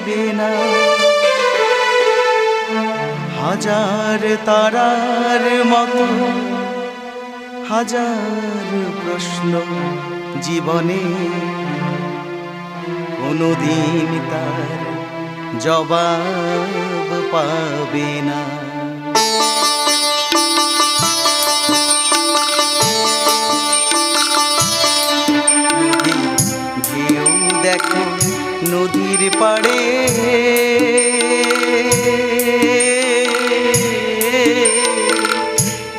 দিবে না। হাজার তারার মতো হাজার প্রশ্ন জীবনে, কোনদিন তার জবাব পাবে না। ঢেউ দেখো নদীর পাড়ে,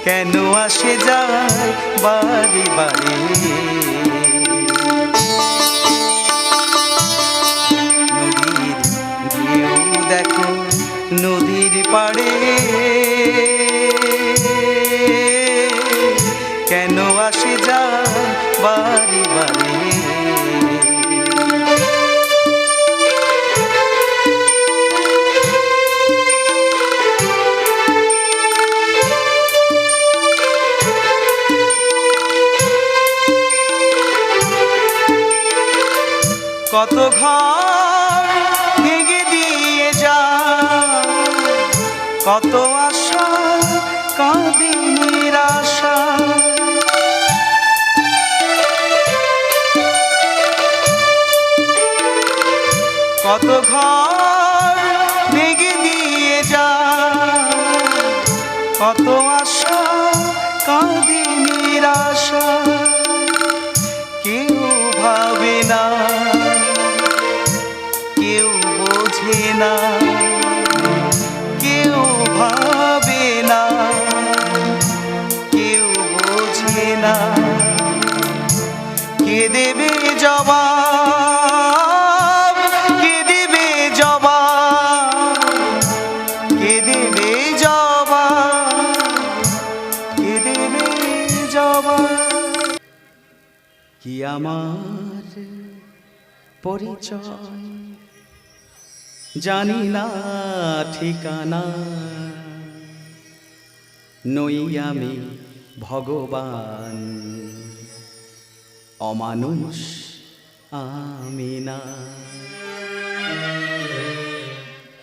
কেন আসে যায় বারে বারে। নদীর ঢেউ দেখো নদীর পাড়ে, কেন আসে যায় বারে বারে। কত ঘর ভেঙে দিয়ে যা, কত আশা কাঁদে নিরাশা। কত ঘর ভেঙে দিয়ে যা, কত আশা কাঁদে নিরাশা। কেউ ভাবে না, কেউ বোঝে না, কেউ ভাবে না, কেউ বোঝে না। কে দেবে জবাব, কে দেবে জবাব, কে দেবে জবাব, কে দেবে জবাব। কি আমার পরিচয় জানি না ঠিকানা, নই আমি ভগবান, অমানুষ আমি না।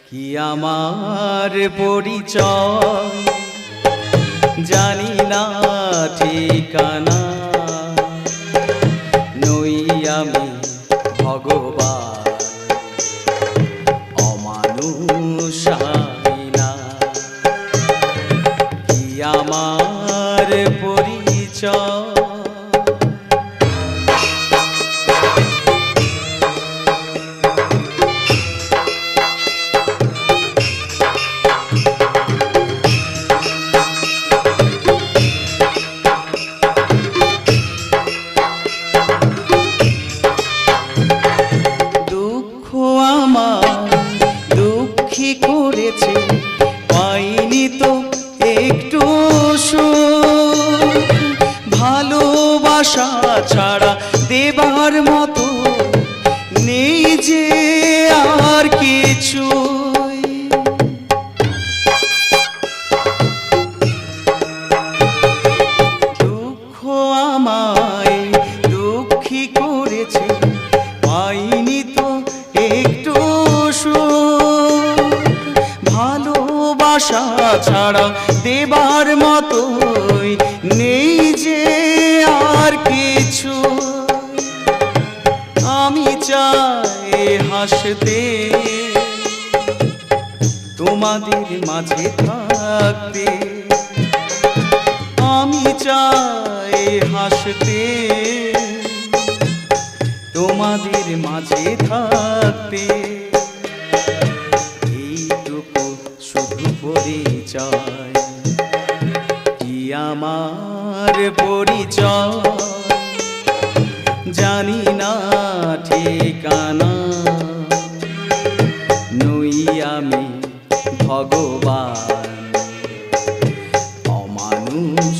কি আমার পরিচয় জানি না ঠিকানা, নই আমি ভগবান, অমানুষ আমি না। কি আমার পরিচয়। দুঃখী করেছে পাইনি তো একটু সুখ, ভালোবাসা ছাড়া দেবার মতো নেই যে আর কিছু। দুঃখ আমায় দুঃখী করেছে পাইনি তো একটু সুখ, ভালোবাসা ছাড়া দেবার মতোই নেই যে আর কিছু। আমি চাই হাসতে তোমাদের মাঝে থাকতে, আমি চাই হাসতে তোমাদের মাঝে থাকতে। এইটুকু শুধু পরিচয়, কি আমার পরিচয় জানি না ঠিকানা, নই আমি ভগবান, অমানুষ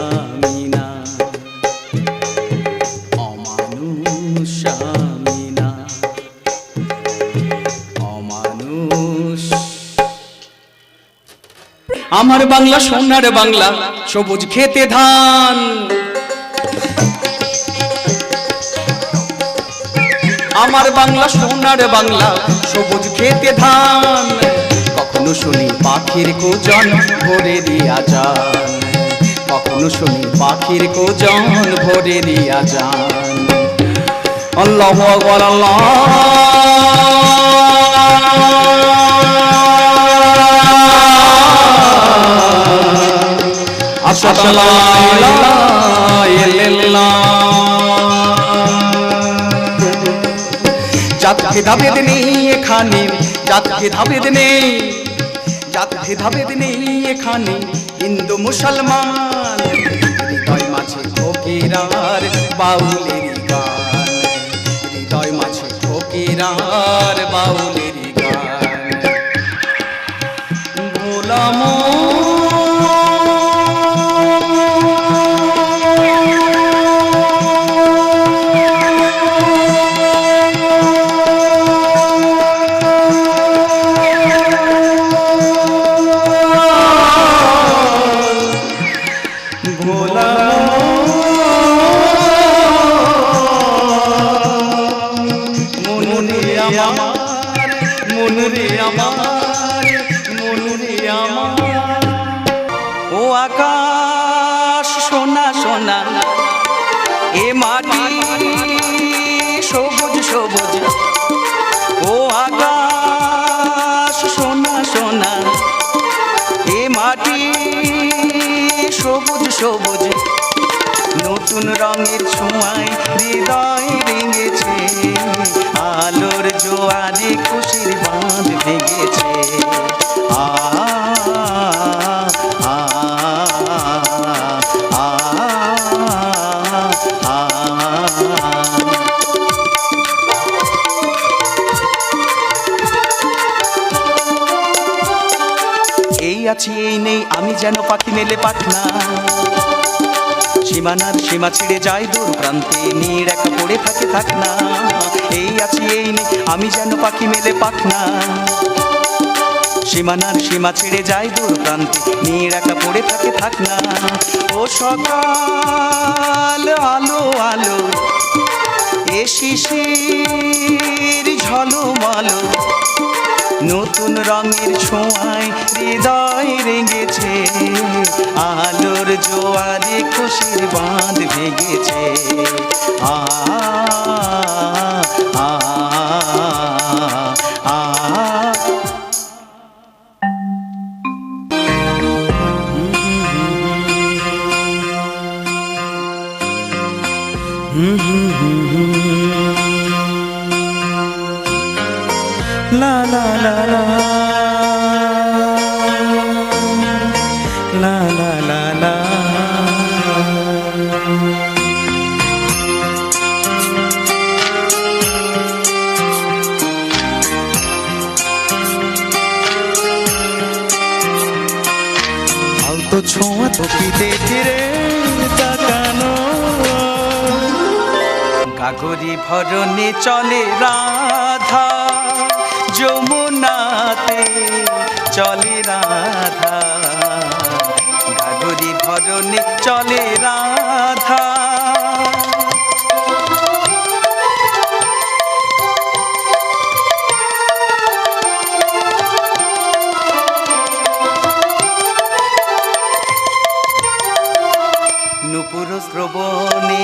আমি না, অমানুষ আমি না, অমানুষ। আমার বাংলা সোনার বাংলা, সবুজ খেতে ধান। আমার বাংলা সোনার বাংলা সবুজ খেতে ধান কখনো শুনি পাখির কুজন ভোরে দিয়া যান কখনো শুনি পাখির কুজন ভোরে দিয়া যান আল্লাহু আকবার আল্লাহ আশহাদু লা ইলাহা ইল্লাল্লাহ জাত ভেদাভেদ নেই এখানে জাত ভেদাভেদ নেই জাত ভেদাভেদ নেই এখানে হিন্দু মুসলমান হৃদয় মাঝে ফকিরার বাউলের গান হৃদয় মাঝে ফকিরার বাউলের গান ভোলাম ও আকাশ সোনা সোনা এ মাটি সবুজ সবুজ ও আকাশ সোনা সোনা এ মাটি সবুজ সবুজ নতুন রঙের ছোঁয়ায় হৃদয় ভেঙেছে আলোর জোয়ারে খুশির বাঁধ ভেঙেছে আ আ আ আ এই আছি এই নেই আমি যেন পাখি মেলে পাখনা সীমানার সীমা ছেড়ে যায় দূর প্রান্তে নীড় একা পড়ে থাকে থাক না এই আছি এই নেই আমি যেন পাখি মেলে পাখনা সীমানার সীমা ছেড়ে যায় দূর প্রান্তে নীড় একা পড়ে থাকে থাক না ও সকাল আলো আলো এ শিশির ঝলমলো নতুন রঙের ছোঁয়ায় হৃদয় রেঙেছে আলোর জোয়ারে খুশির বাঁধ ভেঙেছে আ আ আ la la la la la la la la আলতো ছোঁয়া তোকে ফিরে তাকানো গাগরি ভরণে চলে রাধা যমুনাতে চলে রাধা গাগরি ভরণে চলে রাধা নুপুর শ্রবণে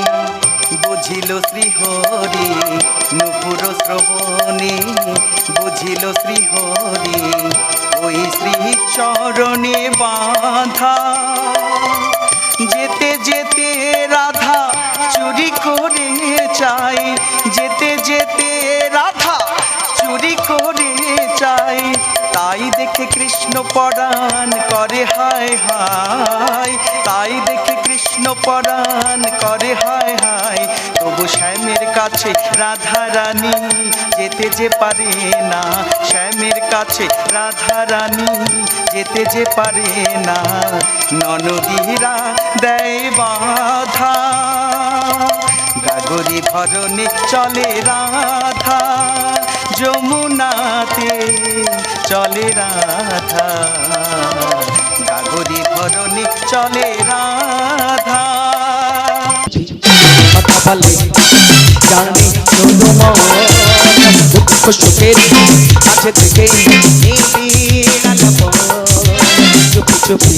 বুঝিল শ্রীহরি নুপুর শ্রবণে বুঝিল শ্রীহরি ওই শ্রী চরণে বাঁধা যেতে যেতে রাধা চুরি করে চাই যেতে যেতে রাধা চুরি করে চাই তাই দেখে কৃষ্ণ পরাণ করে হায় হায় তাই দেখে কৃষ্ণ পরাণ করে হায় হায় তবু শ্যামের কাছে রাধা রানী যেতে যে পারে না শ্যামের কাছে রাধা রানী যেতে যে পারে না ননদীরা দেয় বাধা গাগরি ভরণে চলে রাধা যমুনাতে চলে রাধা গাগরি ভরণে চলে রাধা কথা বলে জানে শুধু মন দুঃখ সুখের মাঝে থেকে চুপি চুপি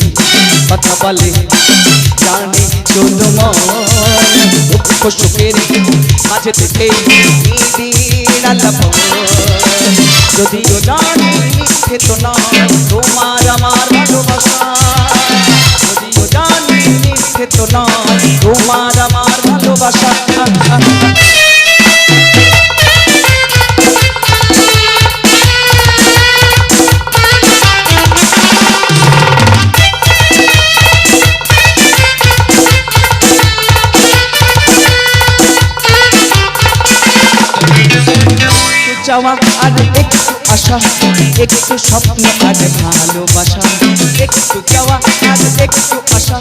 কথা বলে জানে শুধু মন দুঃখ সুখের মাঝে থেকে যদিও জানি মিথ্যে তো নয় তোমার আমার ভালোবাসা, যদিও জানি মিথ্যে তো নয় তোমার আমার ভালোবাসা। চাওয়া আর একটু আশা, একটু স্বপ্ন আর ভালোবাসা, একটু চাওয়া আর একটু আশা,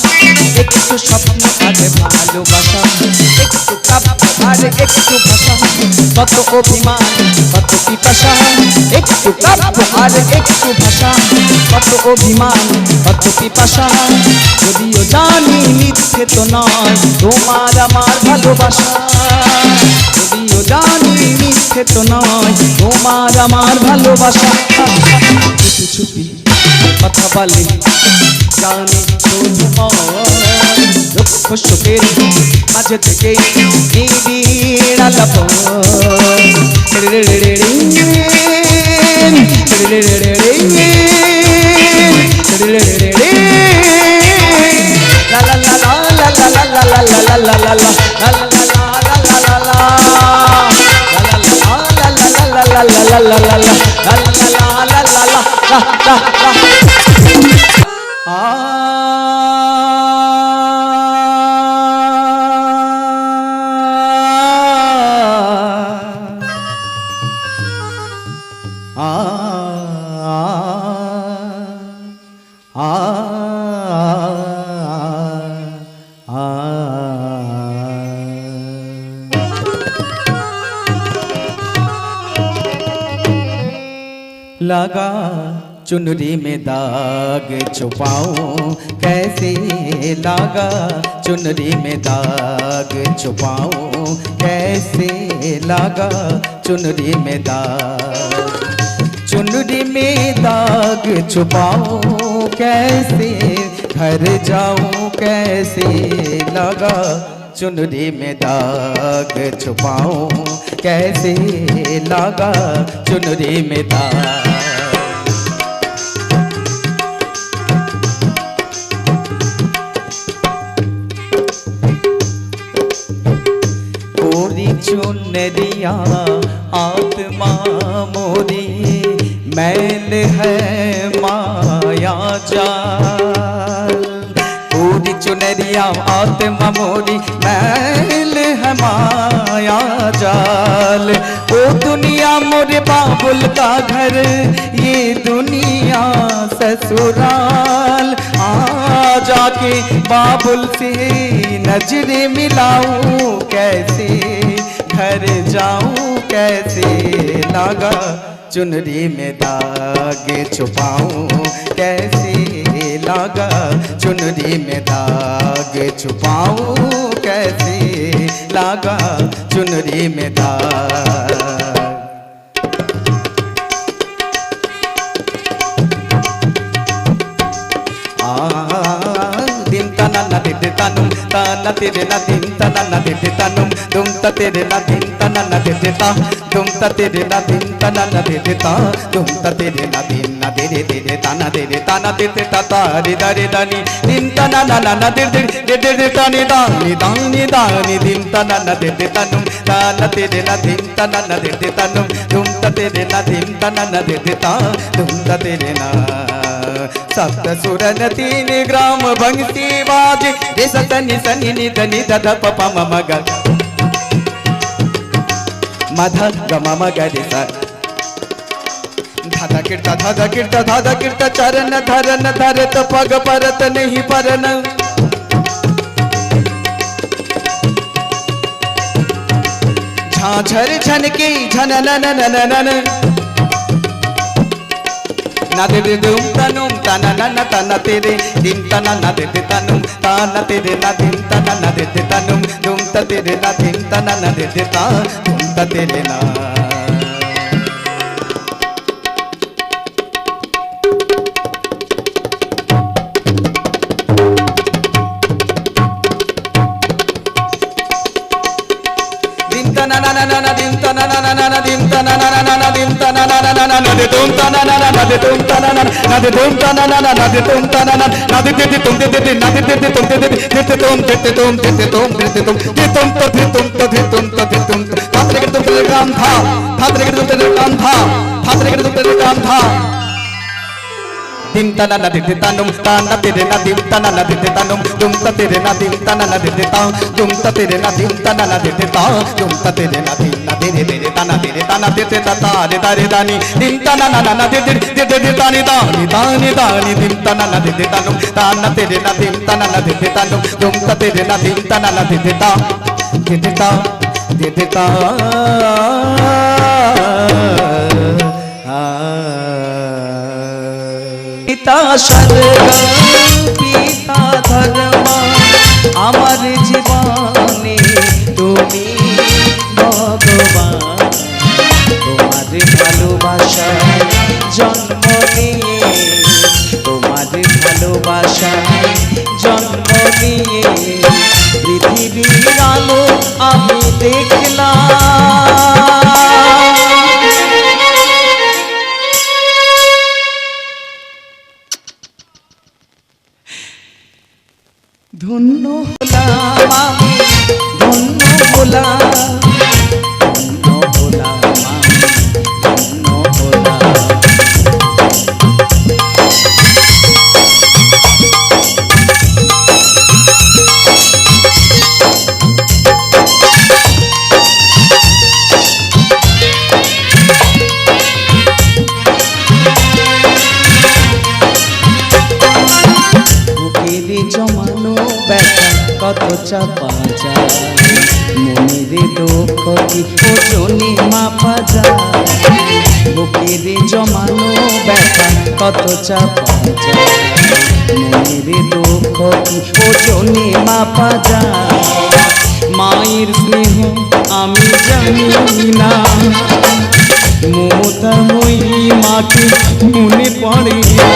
একটু স্বপ্ন আর ভালোবাসা, একটু কাব্য আর একটু ভাষা, কত অভিমান কত পিপাসা, একটু কাব্য আর একটু ভাষা, কত অভিমান কত পিপাসা, যদিও জানি মিথ্যে তো নয় তোমার আমার ভালোবাসা, যদিও জানি মিথ্যে তো নয় তোমার আমার ভালোবাসা। চুপি চুপি কথা বলে জানি শুধু মন দুঃখ সুখের মাঝে থেকে লা লা লা লা লা লা লা লা লা লা লা লা लगा चुनरी में दाग छुपाऊं कैसे, लगा चुनरी में दाग छुपाऊं कैसे, लगा चुनरी में दाग, चुनरी में दाग छुपाऊं कैसे, घर जाऊं कैसे, लगा चुनरी में दाग छुपाऊं कैसे, लगा चुनरी में दाग। कोरी चुनरिया आत्मा मोरी मैल है माया जाल, पूरी चुनरिया आत्मा मोरी मैल है माया जाल, ओ दुनिया मोरे बाबुल का घर ये दुनिया ससुराल, आ जाके बाबुल से नजरे मिलाऊं कैसे, घर जाऊं कैसे, लगा चुनरी में दाग छुपाऊं कैसे, लगा चुनरी में दाग छुपाऊं कैसे, लगा चुनरी में दाग। दिन तना न दे तनुम तना तेरे न दिन तना न दे तनुम तुम त तेरे न दिन तना न दे ता तुम त तेरे न दिन तना न दे ता तुम त तेरे न दिन न दे दे तना दे ता तारे दारे दानी दिन तना न न दे तानी दानी दानी दानी दिन तना न दे तनुम तना तेरे न दिन तना न दे तनुम तुम त तेरे न दिन तना न दे ता तुम त तेरे न सप्त सुरन तीन ग्राम भंगती बाजे रे सतनि सनि नि धनि दध प प म म ग मध ग म म ग रे सा धाधा कीर्ता चरण धरन धरत पग परत नहीं परन झांझर झनके झनन না দে দে দুম তানুম তানা না না তানা তেরে দিন তানা না দে দে তানুম তানা তেরে না দিন তানা না দে দে তানুম দুম তা তেরে না দিন তানা না দে দে তা দুম তা তেরে না na na na na na dim ta na na na na na dim ta na na na na na dim ta na na na na na na de tum ta na na na na de tum ta na na na de tum ta na na na na de tum ta na na na de de tum de de na de de tum de de de tum de de tum de de tum de de tum de tum to de tum to de tum to de tum thatre ke tum de kam tha thatre ke tum de kam tha thatre ke tum de kam tha dim ta na na de de tanum ta na de na dim ta na na de de tanum dum ta tere na dim ta na na de de ta dum ta tere na dim ta na na de de ta dum ta tere na dim na de de ta na de de ta ta de ta re da ni dim ta na na na de de ta ni da ni dim ta na na de de tanum ta na tere na dim ta na na de de tanum dum ta tere na dim ta na na de de ta de de ta de de ta পিতা স্বর্গ পিতা ধর্ম আমার জীবনে তুমি ভগবান তোমার ভালোবাসা জন্ম নিয়ে তোমার ভালোবাসা জন্ম নিয়ে পৃথিবীর আলো আমি দেখলাম ধন্য হলাম আমি ধন্য হলাম ধন্য হলাম আমি ধন্য হলাম জমানো ব্যথা কত চাপা যায় মনের দুঃখ কি ওজনে মাপা যায় বুকের জমানো ব্যথা কত চাপা যায় মনের দুঃখ কি ওজনে মাপা যায় মায়ের স্নেহ আমি জানি না মমতাময়ী মাকে মনে পড়ে না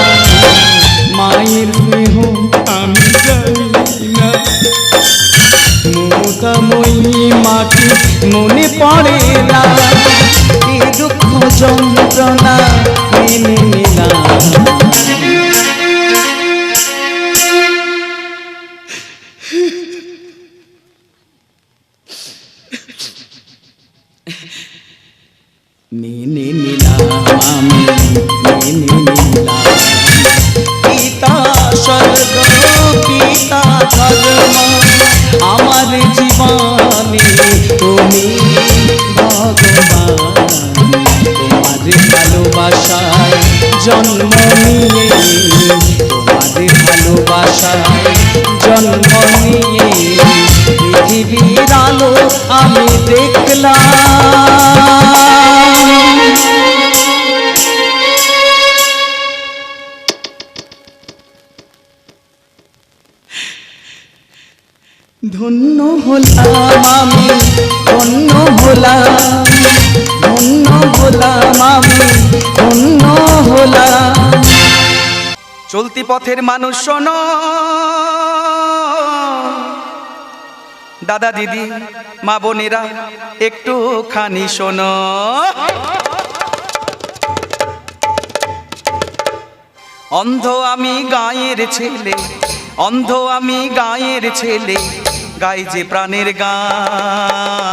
মায়ের স্নেহ আমি জানি না মমতাময়ী মাকে মনে পড়ে না এই দুঃখ যন্ত্রণা মেনে নিলাম মেনে নিলাম আমি মেনে নিলাম পিতা স্বর্গ পিতা ধর্ম আমার জীবনে তুমি ভগবান তোমার ভালোবাসায় জন্ম নিয়ে তোমার ভালোবাসায় জন্ম নিয়ে পৃথিবীর আলো আমি দেখলাম ধন্য হলাম আমি ধন্য হলাম ধন্য হলাম আমি ধন্য হলাম চলতি পথের মানুষ শোনো দাদা দিদি মা বোনেরা একটু খানি শোনো অন্ধ আমি গায়ের ছেলে অন্ধ আমি গায়ের ছেলে গাই যে প্রাণের গান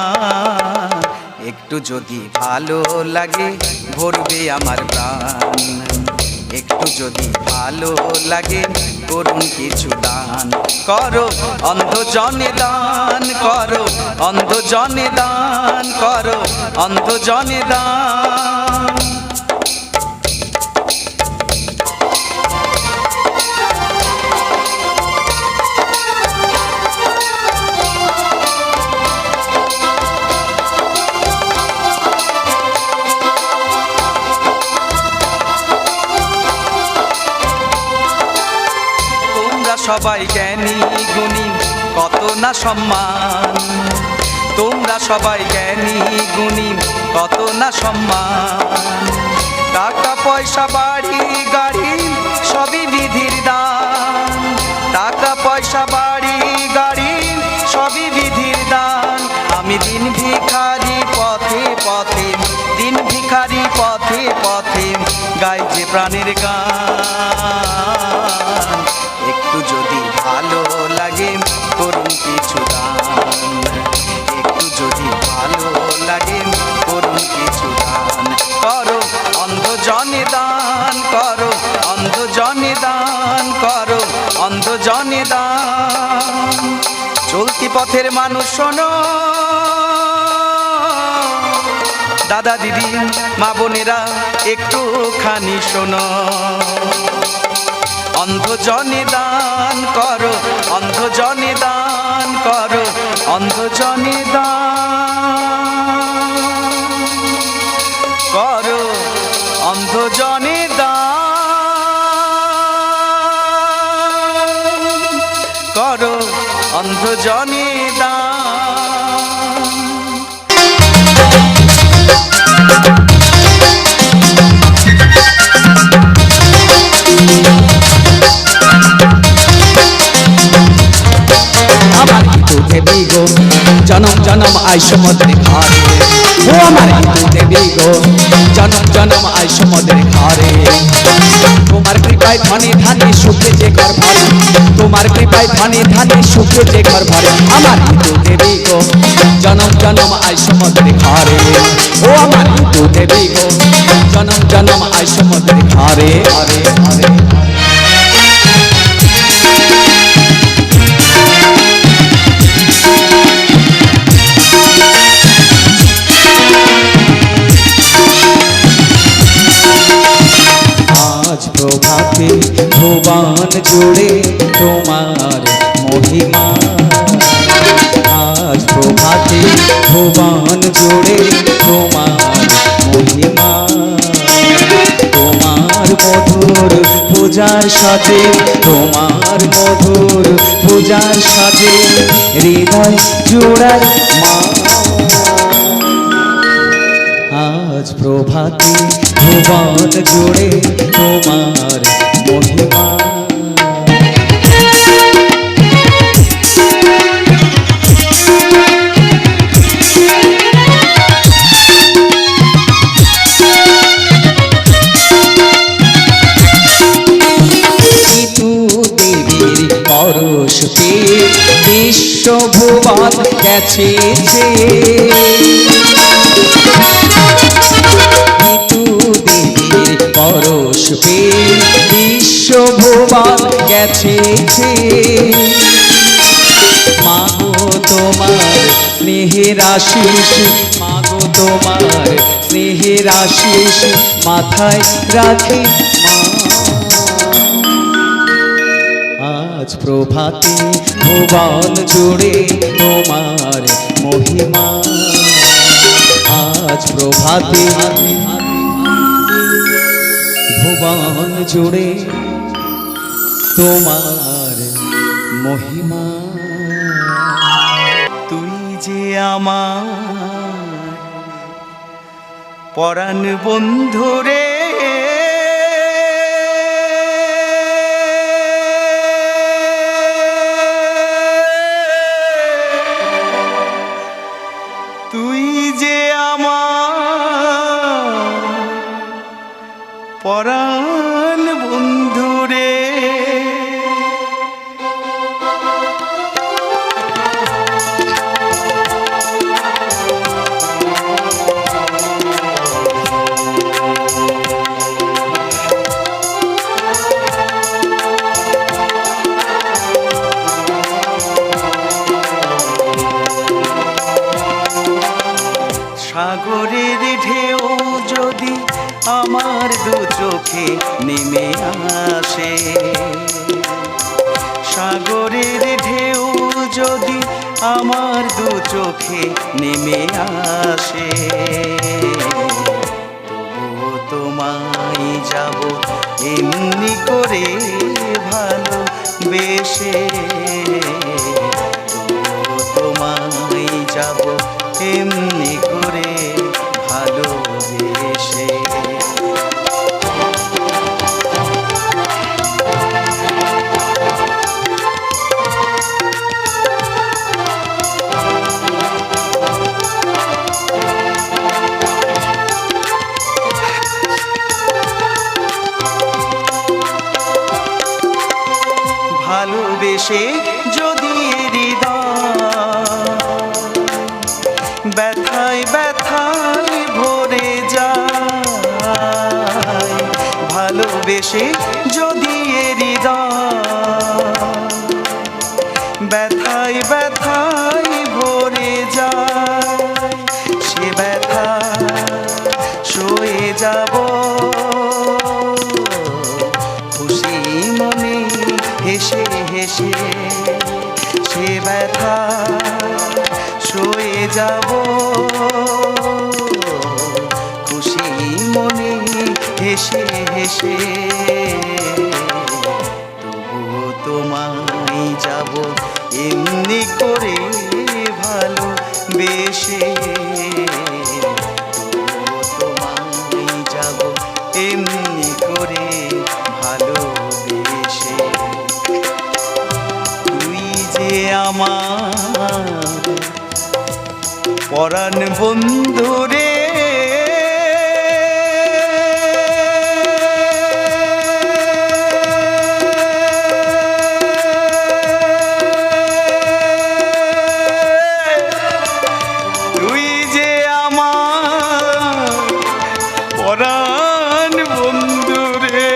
একটু যদি ভালো লাগে ভরবে আমার প্রাণ একটু যদি ভালো লাগে করুন কিছু দান করো অন্ধ জনে দান করো অন্ধ জনে দান করো অন্ধ জনে দান সবাই জ্ঞানী গুণী, কত না সম্মান। তোমরা সবাই জ্ঞানী গুণী, কত না সম্মান। টাকা পয়সা বাড়ি গাড়ি সবই বিধির দান। টাকা পয়সা বাড়ি গাড়ি সবই বিধির দান। আমি দিন ভিখারি পথে পথে, দিন ভিখারি পথে পথে, গাই যে প্রাণের গান। একটু যদি ভালো লাগে করুন কিছু দান, একটু যদি ভালো লাগে করুন কিছু দান। করো অন্ধজনে দান, করো অন্ধজনে দান, করো অন্ধজনে দান। চলতি পথের মানুষ শোনো, দাদা দিদি মা বোনেরা একটুখানি শোনো। অন্ধজনে দান করো, অন্ধজনে দান করো, অন্ধজনে দান করো, অন্ধজনে দান করো, অন্ধজনে দান। আমার হিন্দু দেবী গো জনম জনম আই সমুদ্রে ঘরে, ও আমার হিন্দু দেবী গো জনম জনম আই সমুদ্রে ঘরে। তোমার কৃপায় ধনে ধানে সুখে যে ঘর ভরে, তোমার কৃপায় ধনে ধানে সুখে যে ঘর ভরে। আমার হিন্দু দেবী গো জনম জনম আই সমুদ্রে ঘরে, ও আমার হিন্দু দেবী গো জনম জনম আই সমুদ্রে ঘরে। ঘরে ঘরে প্রভাতে ভুবন জুড়ে তোমার মহিমা, আজ প্রভাতে ভুবন জুড়ে তোমার মহিমা। তোমার মধুর পূজার সাথে, তোমার মধুর পূজার সাথে হৃদয় জোড়ার মা। আজ প্রভাতে ভুবন জুড়ে তোমার মহিমা। পিতু দেবীর পরশ পেয়ে বিশ্বভুবন গেছে যে, পরশ পেয়ে বিশ্বভুবন গেছে। মাগো তোমার স্নেহের আশিস, মাগো তোমার স্নেহের আশিস মাথায় রাখি মা। আজ প্রভাতে ভুবন জুড়ে তোমার মহিমা, আজ প্রভাতে ভুবন জুড়ে তোমার মহিমা। তুই যে আমার পরাণ বন্ধু রে, তুই যে আমার পরাণ বন্ধু রে। সাগরের ঢেউ যদি আমার দু চোখে নেমে আসে, সাগরের ঢেউ যদি আমার দু চোখে নেমে আসে, তবুও তোমায় যাব এমনি করে ভালোবেসে, তবুও তোমায় যাব এমনি করে ভালোবেসে। ভালোবেসে যদি হৃদয় ব্যথায় ব্যথায় ভরে যায়, ভালোবেসে যদি হৃদয় ব্যথায় ব্যথায় ভরে যায়, সে ব্যথা সয়ে যাব খুশি মনে হেসে হেসে, সে ব্যথা সয়ে যাব খুশি মনে হেসে হেসে, তবুও তোমায় যাব এমনি করে ভালোবেসে, তবুও তোমায় যাব এমনি করে ভালোবেসে। তুই যে আমার পরাণ বন্ধু রে, তুই যে আমার পরাণ বন্ধু রে।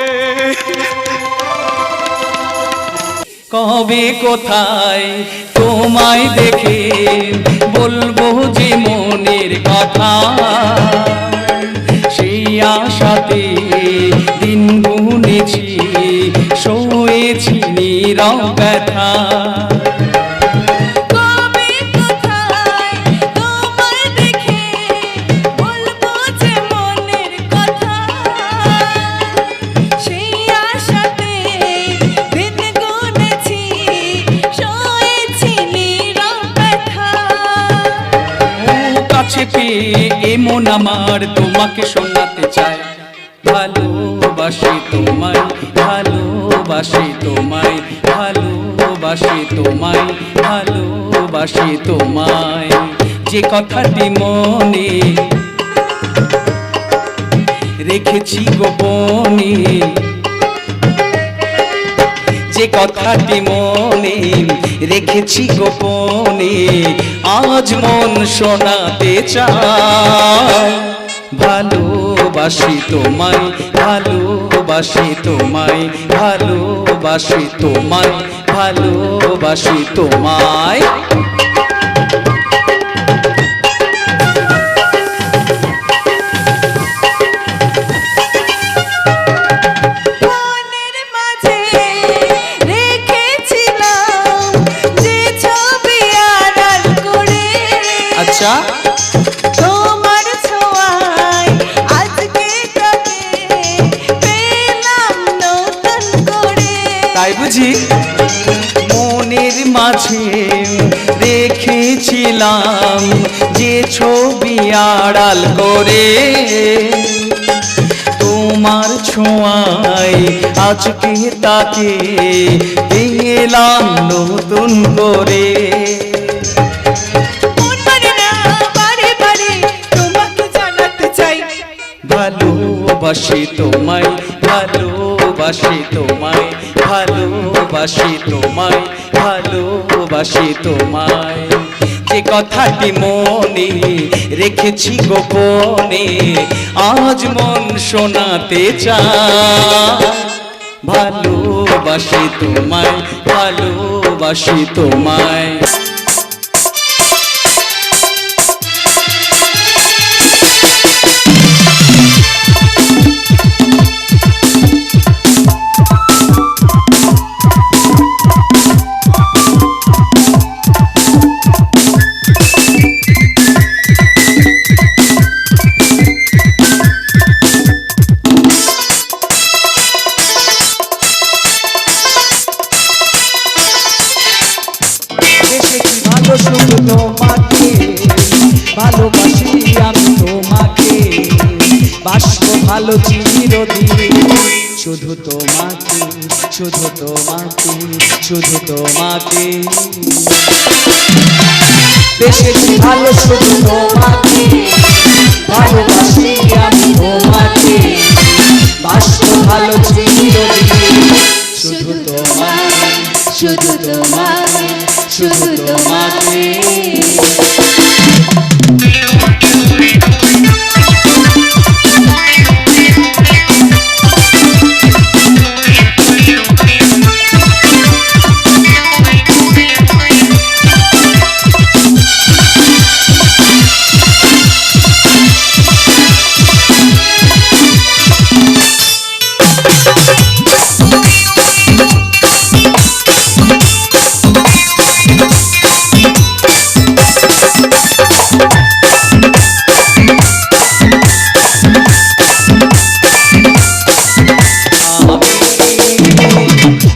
কবে কোথায় তোমায় দেখে বলবো যে মনের কথা, সেই আশাতে দিন গুনেছি সয়েছি নীরব ব্যথা। কবে কোথায় তোমায় দেখে বলবো যে মনের কথা, সেই আশাতে দিন গুনেছি সয়েছি নীরব ব্যথা। ও কাছে পেয়ে এমন আমার তোমাকে শোনাতে চাই, ভালোবাসি তোমায় ভালোবাসি তোমায় ভালোবাসি তোমায় ভালোবাসি তোমায়, যে কথাটি মনে রেখেছি গোপনে, যে কথাটি মনে রেখেছি গোপনে, আজ মন শোনাতে চায়। ভালোবাসি তোমায় ভালোবাসি তোমায় ভালোবাসি তোমায় ভালোবাসি তোমায়। মনের মাঝে রেখেছিলাম যে ছবি আড়াল করে, আচ্ছা তোমার ছোঁয়ায় আজকে তাকে পেলাম নতুন করে। তাই বুঝি মনের মাঝে রেখেছিলাম যে ছবি আড়াল করে, তোমার ছোঁয়ায় আজকে তাকে পেলাম নতুন করে। মন মানে না বারে বারে তোমাকে জানাতে চাই, ভালোবাসি তোমায় ভালোবাসি তোমায় ভালোবাসি তোমায় ভালোবাসি তোমায়, যে কথাটি মনে রেখেছি গোপনে, আজ মন শোনাতে চায়। ভালোবাসি তোমায় ভালোবাসি তোমায়। চিরদিন শুধু তোমাকে শুধু তোমাকে শুধু তোমাকে বেশি ভালো শুধু তোমাকে ভালোবাসি আমি তোমাকে বাসব ভালো চিরদিন শুধু তোমাকে শুধু তোমাকে শুধু তোমাকে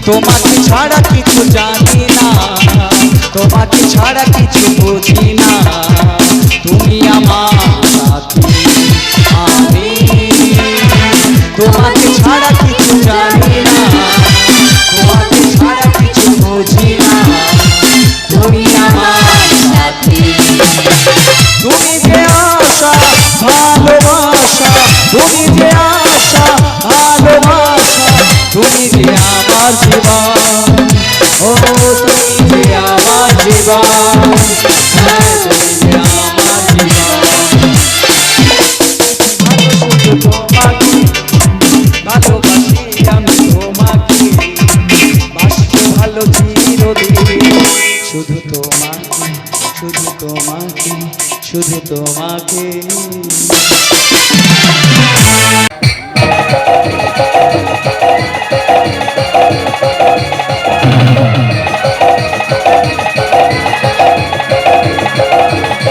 তোমাকে ছাড়া কিছু জানি না তোমাকে ছাড়া কিছু বুঝি না তুমি আমার সাথী আমি তোমাকে ছাড়া কিছু জানি না তোমাকে ছাড়া কিছু বুঝি না তুমি আমার সাথী তুমি যে আশা ভালোবাসা তুমি যে আশা ভালোবাসা তুমি যে আমার জীবন ও তুমি যে আমার জীবন হ্যাঁ তুমি যে আমার জীবন শুধু তোমাকে ভালোবাসি আমি তোমাকে বাসবো ভালো চিরদিন শুধু তোমাকে শুধু তোমাকে শুধু তোমাকে